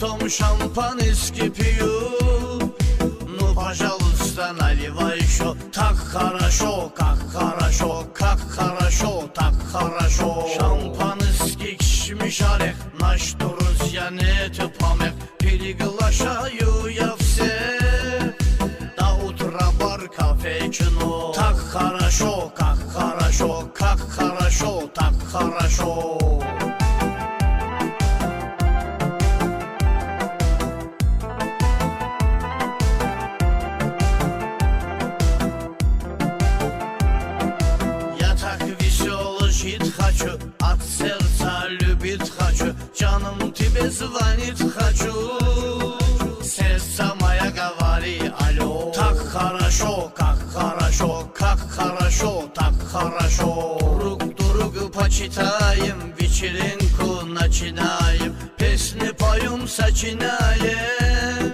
потом шампанский пью. Ну, пожалуйста, наливай еще. Так хорошо, как хорошо, как хорошо, так хорошо. Шампанский кишмиш орех, наш друзья не помех. Приглашаю я всех до утра бар, кафе, кино. Так хорошо, как хорошо, как хорошо, так хорошо. Жить хочу, от сердца любить хочу, жаным тебе звонить хочу. Сердце моя говори алло. Так хорошо, как хорошо, как хорошо, так хорошо. Друг друга почитаем, вечеринку начинаем, песни поем, сочинаем,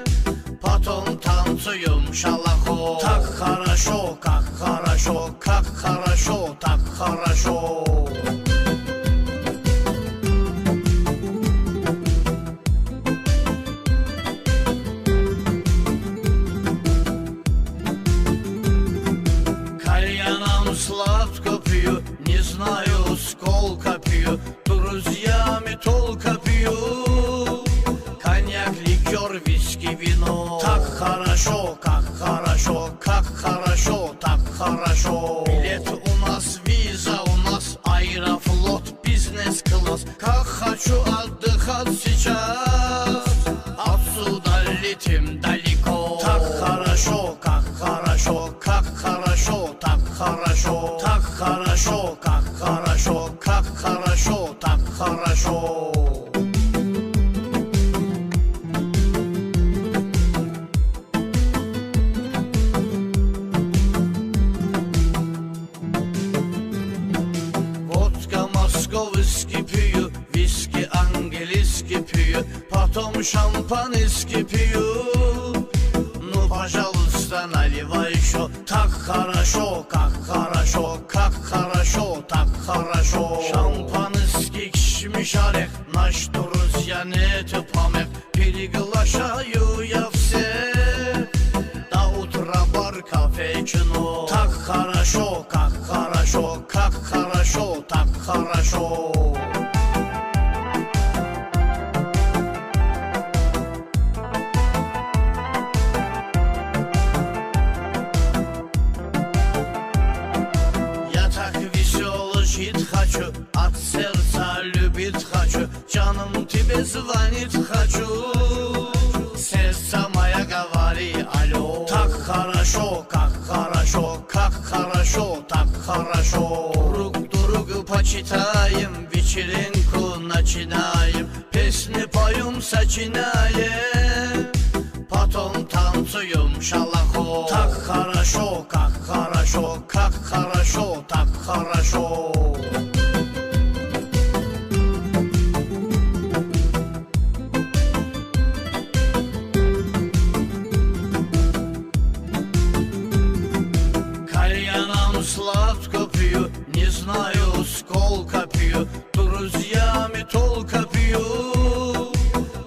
потом танцуем шалахо. Так хорошо, как хорошо, как хорошо, так хорошо. Кальяном сладко пью, не знаю сколько пью, друзьями только пью. Коньяк, ликер, виски, вино. Так хорошо, как хорошо, как хорошо, так хорошо. Билет у нас, виза у нас, аэрофлот, бизнес-класс. Как хочу отдыхать сейчас, отсюда летим далеко. Так хорошо, как хорошо, как хорошо, так хорошо. Так хорошо, как хорошо, как хорошо, так хорошо. Московский пью, виски английский пью, потом шампанский пью. Ну, пожалуйста, наливай еще. Так хорошо, как хорошо, как хорошо, так хорошо. Шампанский кишмиш орех, наш друзья не помех. Приглашаю я всех до утра бар, кафе, кино. Так хорошо, как хорошо, как хорошо, так хорошо. Я так весело жить хочу, от сердца любить хочу, жаным тебе звонить хочу. Сердце моя говори алло. Так хорошо, как хорошо, как хорошо, так хорошо. Друг друга почитаем, вечеринку начинаем, песни поем, сочинаем, потом танцуем шалахо. Так хорошо, как хорошо, как хорошо, так хорошо. Кальяном сладко пью, не знаю сколько пью, друзьями только пью.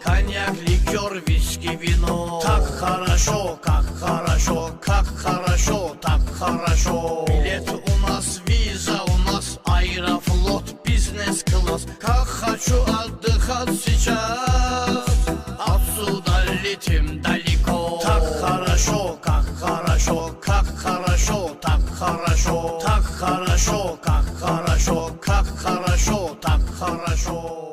Коньяк, ликер, виски, вино. Так хорошо, как хорошо, как хорошо, так хорошо. Билет у нас, виза у нас, аэрофлот, бизнес-класс. Как хочу отдыхать сейчас, отсюда летим далеко. Так хорошо, как хорошо, как хорошо, так хорошо. Так хорошо, как хорошо, как хорошо, так хорошо.